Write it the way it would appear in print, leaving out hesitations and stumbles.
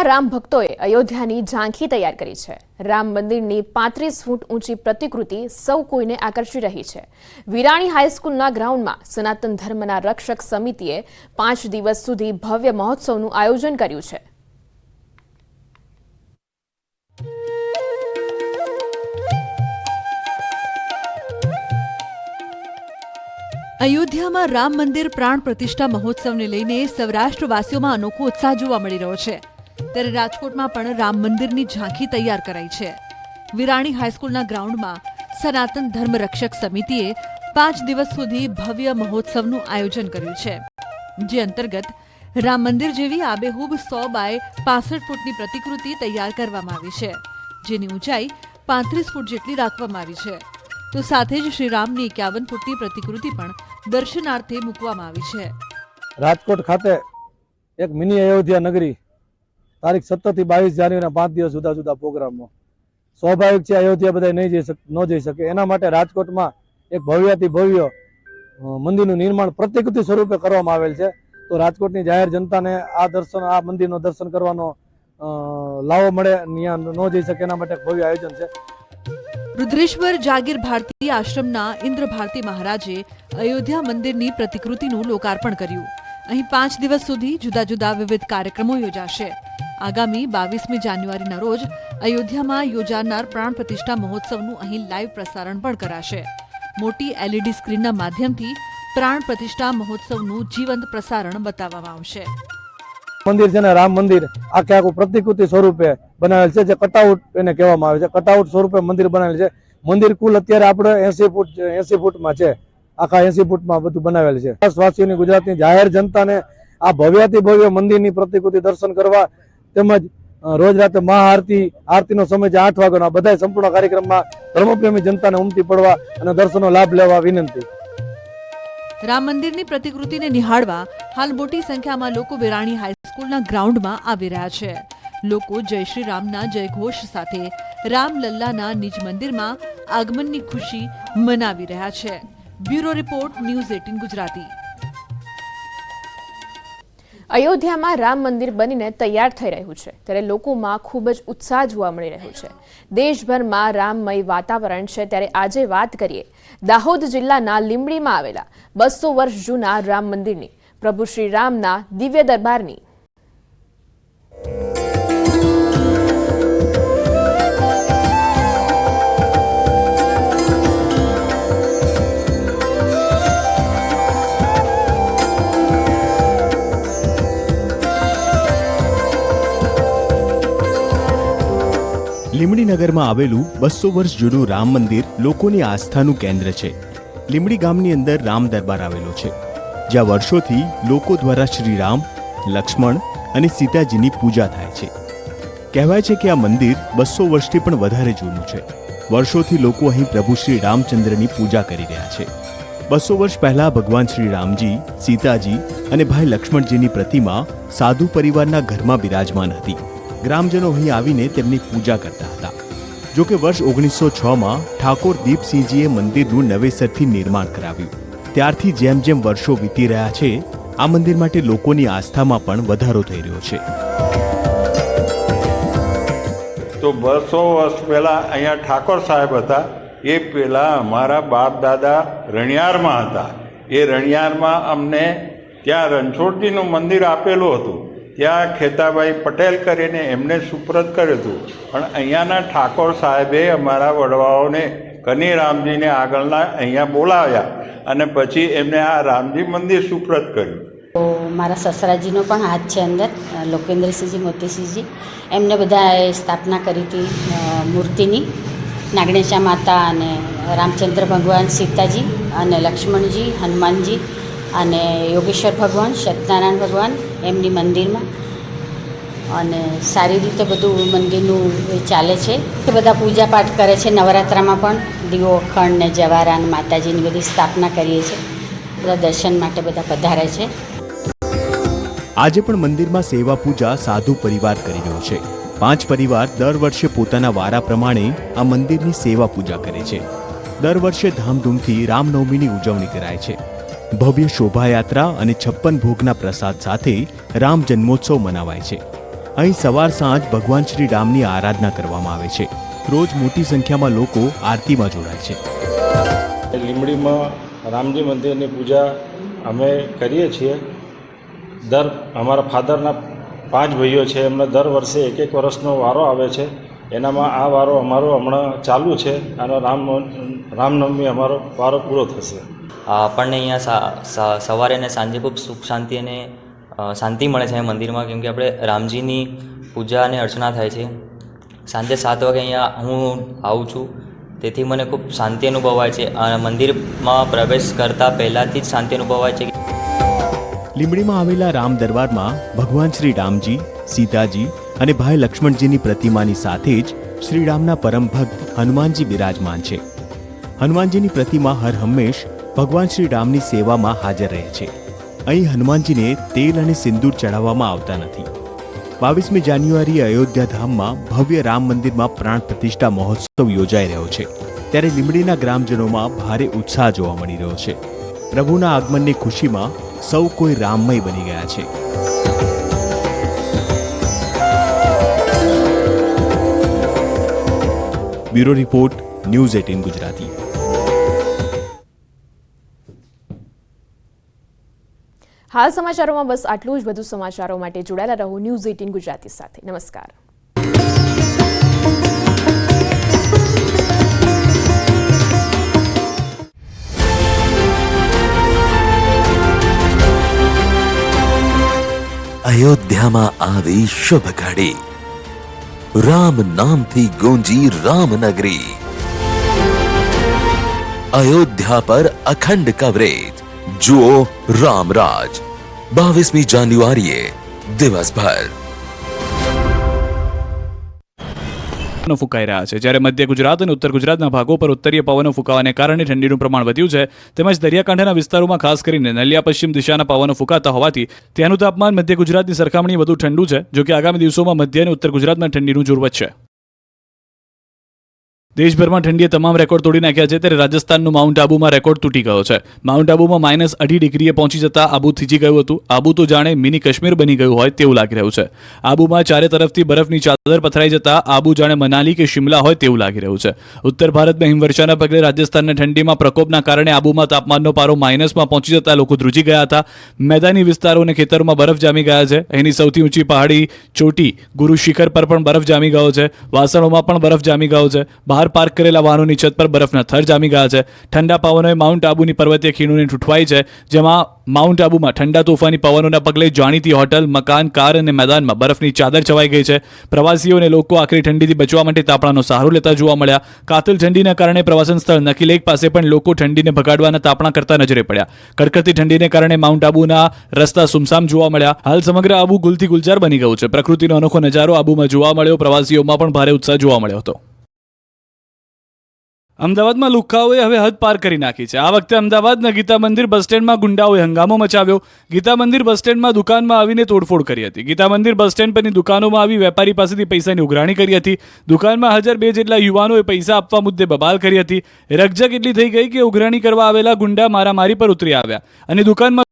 અયોધ્યામાં રામ ભક્તોએ અયોધ્યાની ઝાંખી તૈયાર કરી છે। રામ મંદિરની 35 ફૂટ ઊંચી પ્રતિકૃતિ સૌ કોઈને આકર્ષી રહી છે। વિરાણી હાઈસ્કૂલના ગ્રાઉન્ડમાં સનાતન ધર્મના રક્ષક સમિતિએ 5 દિવસ સુધી ભવ્ય મહોત્સવનું આયોજન કર્યું છે। અયોધ્યામાં રામ મંદિર પ્રાણ પ્રતિષ્ઠા મહોત્સવને લઈને સૌરાષ્ટ્રવાસીઓમાં અનોખો ઉત્સાહ જોવા મળી રહ્યો છે। ત્યારે રાજકોટમાં પણ રામ મંદિરની ઝાંખી તૈયાર કરાઈ છે। વિરાણી હાઈસ્કૂલના ગ્રાઉન્ડમાં સનાતન ધર્મ રક્ષક સમિતિએ 5 દિવસ સુધી ભવ્ય મહોત્સવનું આયોજન કર્યું છે, જે અંતર્ગત રામ મંદિર જેવી આબેહૂબ 100 બાય 65 ફૂટની પ્રતિકૃતિ તૈયાર કરવામાં આવી છે, જેની ઊંચાઈ 35 ફૂટ જેટલી રાખવામાં આવી છે। તો સાથે જ શ્રીરામની 51 ફૂટની પ્રતિકૃતિ પણ દર્શનાર્થે મૂકવામાં આવી છે। રાજકોટ ખાતે એક મિની અયોધ્યા નગરી તારીખ 17 થી 22 જાન્યુઆરીના 5 દિવસ જુદા જુદા પ્રોગ્રામમાં સ્વાભાવિક છે અયોધ્યા બધા ન જઈ શકે, એના માટે રાજકોટમાં એક ભવ્યાતિ ભવ્ય મંદિરનું નિર્માણ પ્રતિકૃતિ સ્વરૂપે કરવામાં આવેલ છે। તો રાજકોટની જાહેર જનતાને આ મંદિરનો દર્શન કરવાનો લાવો મળે, ત્યાં ન જઈ શકે એના માટે ભવ્ય આયોજન છે। રુદ્રેશ્વર જાગીર ભારતી આશ્રમના ઇન્દ્ર ભારતી મહારાજે અયોધ્યા મંદિરની પ્રતિકૃતિનું લોકાર્પણ કર્યું। અહીં 5 દિવસ સુધી જુદા જુદા વિવિધ કાર્યક્રમો યોજાશે। આગામી 22મી જાન્યુઆરીના રોજ અયોધ્યામાં યોજાનાર પ્રાણ પ્રતિષ્ઠા મહોત્સવનું અહીં લાઈવ પ્રસારણ પણ કરાશે। મોટી LED સ્ક્રીનના માધ્યમથી પ્રાણ પ્રતિષ્ઠા મહોત્સવનું જીવંત પ્રસારણ બતાવવામાં આવશે। મંદિર છે ને રામ મંદિર આખું પ્રતિકૃતિ સ્વરૂપે બનાવેલ છે, જે કટઆઉટ એને કહેવામાં આવે છે। કટઆઉટ સ્વરૂપે મંદિર બનાવેલ છે। મંદિર કુલ અત્યારે આપણે 80 ફૂટમાં છે, આખા 80 ફૂટમાં બધું બનાવેલ છે। દેશવાસીઓની ગુજરાતની જાહેર જનતાને આ ભવ્યાતિ ભવ્ય મંદિરની પ્રતિકૃતિ દર્શન કરવા તેમજ રોજ રાતે આરતીનો સમય છે 8 વાગ્યાનો, આ બધા સંપૂર્ણ કાર્યક્રમમાં ધર્મપ્રેમી જનતાને ઉમટી પડવા અને દર્શનનો લાભ લેવા વિનંતી। રામ મંદિરની પ્રતિકૃતિને નિહાળવા હાલ મોટી સંખ્યામાં લોકો વિરાણી હાઈસ્કૂલના ગ્રાઉન્ડમાં આવી રહ્યા છે। લોકો જય શ્રી રામના જયઘોષ સાથે રામલલ્લાના નિજ મંદિરમાં આગમનની ખુશી મનાવી રહ્યા છે। Bureau report news 18 Gujarati. અયોધ્યામાં રામ મંદિર બનીને તૈયાર થઈ રહ્યું છે, ત્યારે લોકોમાં ખૂબ જ ઉત્સાહ જોવા મળી રહ્યો છે। દેશભરમાં રામમય વાતાવરણ છે, ત્યારે આજે વાત કરીએ દાહોદ જિલ્લાના લીંબડીમાં આવેલા 200 વર્ષ જૂના રામ મંદિરની, પ્રભુ શ્રી રામના દિવ્ય દરબારની। લીંબડી નગરમાં આવેલું 200 વર્ષ જૂનું રામ મંદિર લોકોની આસ્થાનું કેન્દ્ર છે। લીંબડી ગામની અંદર રામ દરબાર આવેલો છે, જ્યાં વર્ષોથી લોકો દ્વારા શ્રી રામ, લક્ષ્મણ અને સીતાજીની પૂજા થાય છે। કહેવાય છે કે આ મંદિર 200 વર્ષથી પણ વધારે જૂનું છે। વર્ષોથી લોકો અહીં પ્રભુ શ્રી રામચંદ્રની પૂજા કરી રહ્યા છે। 200 વર્ષ પહેલા ભગવાન શ્રી રામજી, સીતાજી અને ભાઈ લક્ષ્મણજીની પ્રતિમા સાધુ પરિવારના ઘરમાં બિરાજમાન હતી। ગ્રામજનો અહીં આવીને તેમની પૂજા કરતા હતા। જો કે વર્ષ 1906માં ઠાકોર દીપસિંહજીએ મંદિરનું નવેસરથી નિર્માણ કરાવ્યું। ત્યારથી જેમ જેમ વર્ષો વીતી રહ્યા છે, આ મંદિર માટે લોકોની આસ્થામાં પણ વધારો થઈ રહ્યો છે। તો 200 વર્ષ પહેલાં અહીંયા ઠાકોર સાહેબ હતા। એ પહેલાં અમારા બાપ દાદા રણિયારમાં હતા। એ રણિયારમાં અમને ત્યાં રણછોડજીનું મંદિર આપેલું હતું। ત્યાં ખેતાભાઈ પટેલ કરીને એમને સુપ્રત કર્યું હતું, પણ અહીંયાના ઠાકોર સાહેબે અમારા વડવાઓને કની રામજીને આગળના અહીંયા બોલાવ્યા અને પછી એમને આ રામજી મંદિર સુપ્રત કર્યું। તો મારા સસરાજીનો પણ હાથ છે અંદર, લોકેન્દ્રસિંહજી, મોતીસિંહજી, એમને બધાએ સ્થાપના કરી હતી મૂર્તિની। નાગણેશા માતા અને રામચંદ્ર ભગવાન, સીતાજી અને લક્ષ્મણજી, હનુમાનજી અને યોગેશ્વર ભગવાન, સત્યનારાયણ ભગવાન એમની મંદિરમાં, અને સારી રીતે બધું મંદિરનું ચાલે છે। એ બધા પૂજા પાઠ કરે છે। નવરાત્રામાં પણ દીવો, અખંડ ને જવારા અને માતાજીની બધી સ્થાપના કરીએ છીએ। બધા દર્શન માટે બધા પધારે છે। આજે પણ મંદિરમાં સેવા પૂજા સાધુ પરિવાર કરી રહ્યો છે। 5 પરિવાર દર વર્ષે પોતાના વારા પ્રમાણે આ મંદિરની સેવા પૂજા કરે છે। દર વર્ષે ધામધૂમથી રામનવમીની ઉજવણી કરાય છે। ભવ્ય શોભાયાત્રા અને 56 ભોગના પ્રસાદ સાથે રામ જન્મોત્સવ મનાવાય છે। અહીં સવાર સાંજ ભગવાન શ્રી રામની આરાધના કરવામાં આવે છે. રોજ મોટી સંખ્યામાં લોકો આરતીમાં જોડાય છે. લીંબડીમાં રામજી મંદિરની પૂજા અમે કરીએ છીએ. અમારા ફાધરના 5 ભાઈઓ છે, એમને દર વર્ષે એક વર્ષનો વારો આવે છે. એનામાં આ વારો અમારો હમણાં ચાલુ છે અને રામનવમી અમારો વારો પૂરો થશે. આપણને અહીંયા સવારે અને સાંજે ખૂબ સુખ શાંતિ અને શાંતિ મળે છે મંદિરમાં, કેમ કે આપણે રામજીની પૂજા અને અર્ચના થાય છે. સાંજે 7 વાગે અહીંયા હું આવું છું, તેથી મને ખૂબ શાંતિ અનુભવાય છે. મંદિરમાં પ્રવેશ કરતાં પહેલાંથી જ શાંતિ અનુભવાય છે. લીંબડીમાં આવેલા રામ દરબારમાં ભગવાન શ્રી રામજી, સીતાજી અને ભાઈ લક્ષ્મણજીની પ્રતિમાની સાથે જ શ્રીરામના પરમ ભક્ત હનુમાનજી બિરાજમાન છે. હનુમાનજીની પ્રતિમા હર હંમેશ ભગવાન શ્રી રામની સેવામાં હાજર રહે છે. અહીં હનુમાનજીને તેલ અને સિંદૂર ચડાવવામાં આવતા નથી. 22મી જાન્યુઆરીએ અયોધ્યા ધામમાં ભવ્ય રામ મંદિરમાં પ્રાણ પ્રતિષ્ઠા મહોત્સવ યોજાઈ રહ્યો છે. ત્યારે લીંબડીના ગ્રામજનોમાં ભારે ઉત્સાહ જોવા મળી રહ્યો છે. પ્રભુના આગમનની ખુશીમાં સૌ કોઈ રામમય બની ગયા છે. Bureau report, news 18 Gujarati. હાલ સમાચારોમાં બસ આટલું જ. વધુ સમાચારો માટે જોડાયેલા રહો ન્યૂઝ 18 ગુજરાતી સાથે. નમસ્કાર. અયોધ્યામાં આવી શુભ ઘડી, રામ નામથી ગુંજી રામનગરી. અયોધ્યા પર અખંડ કવરેજ. જુઓ રામરાજ 22મી જાન્યુઆરીએ દિવસભર. ફૂંકાઈ રહ્યા છે, જ્યારે મધ્ય ગુજરાત અને ઉત્તર ગુજરાતના ભાગો પર ઉત્તરીય પવનો ફૂંકાવાને કારણે ઠંડીનું પ્રમાણ વધ્યું છે. તેમજ દરિયાકાંઠાના વિસ્તારોમાં ખાસ કરીને નલિયા પશ્ચિમ દિશાના પવનો ફૂંકાતા હોવાથી ત્યાંનું તાપમાન મધ્ય ગુજરાતની સરખામણી વધુ ઠંડુ છે. જોકે આગામી દિવસોમાં મધ્ય અને ઉત્તર ગુજરાતમાં ઠંડીનું જોર વધશે. દેશભરમાં ઠંડીએ તમામ રેકોર્ડ તોડી નાખ્યા છે, ત્યારે રાજસ્થાનનું માઉન્ટ આબુમાં રેકોર્ડ તૂટી ગયો છે. માઉન્ટ આબુમાં -2.5 ડિગ્રીએ પહોંચી જતા આબુ થીજી ગયું હતું. આબુ તો જાણે મિની કાશ્મીર બની ગયું હોય તેવું લાગી રહ્યું છે. આબુમાં ચારે તરફથી બરફની ચાદર પથરાઈ જતા આબુ જાણે મનાલી કે શિમલા હોય તેવું લાગી રહ્યું છે. ઉત્તર ભારતમાં હિમવર્ષાના પગલે રાજસ્થાનના ઠંડીમાં પ્રકોપના કારણે આબુમાં તાપમાનનો પારો માઇનસમાં પહોંચી જતા લોકો ધ્રુજી ગયા હતા. મેદાની વિસ્તારો અને ખેતરોમાં બરફ જામી ગયા છે. અહીંની સૌથી ઊંચી પહાડી ચોટી ગુરુ શિખર પર પણ બરફ જામી ગયો છે. વાસણોમાં પણ બરફ જામી ગયો છે. બહાર પાર્ક કરેલા વાહનોની છત પર બરફના થર જામી ગયા છે. ઠંડા પવનોએ માઉન્ટ આબુની પર્વતીય ખીણોને ઠૂંઠવાઈ છે, જેમાં માઉન્ટ આબુમાં ઠંડા તોફાની પવનોના પગલે જાણીતી હોટલ, મકાન, કાર અને મેદાનમાં બરફની ચાદર છવાઈ ગઈ છે. પ્રવાસીઓ અને લોકો આકરી ઠંડીથી બચવા માટે તાપણાનો સહારો લેતા જોવા મળ્યા. કાતિલ ઠંડીના કારણે પ્રવાસન સ્થળ નકી લેક પાસે પણ લોકો ઠંડીને ભગાડવાના તાપણા કરતા નજરે પડ્યા. કડકડતી ઠંડીને કારણે માઉન્ટ આબુના રસ્તા સુમસામ જોવા મળ્યા. હાલ સમગ્ર આબુ ગુલથી ગુલજાર બની ગયું છે. પ્રકૃતિનો અનોખો નજારો આબુમાં જોવા મળ્યો. પ્રવાસીઓમાં પણ ભારે ઉત્સાહ જોવા મળ્યો હતો. અમદાવાદમાં લુખ્ખાઓએ હવે હદ પાર કરી નાખી છે. આ વખતે અમદાવાદના ગીતા મંદિર બસ સ્ટેન્ડમાં ગુંડાઓએ હંગામો મચાવ્યો. ગીતા મંદિર બસ સ્ટેન્ડમાં દુકાનમાં આવીને તોડફોડ કરી હતી. ગીતા મંદિર બસ સ્ટેન્ડ પરની દુકાનોમાં આવી વેપારી પાસેથી પૈસાની ઉઘરાણી કરી હતી. દુકાનમાં હાજર 2 જેટલા યુવાનોએ પૈસા આપવા મુદ્દે બબાલ કરી હતી. રકઝક એટલી થઈ ગઈ કે ઉઘરાણી કરવા આવેલા ગુંડા મારામારી પર ઉતરી આવ્યા અને દુકાનમાં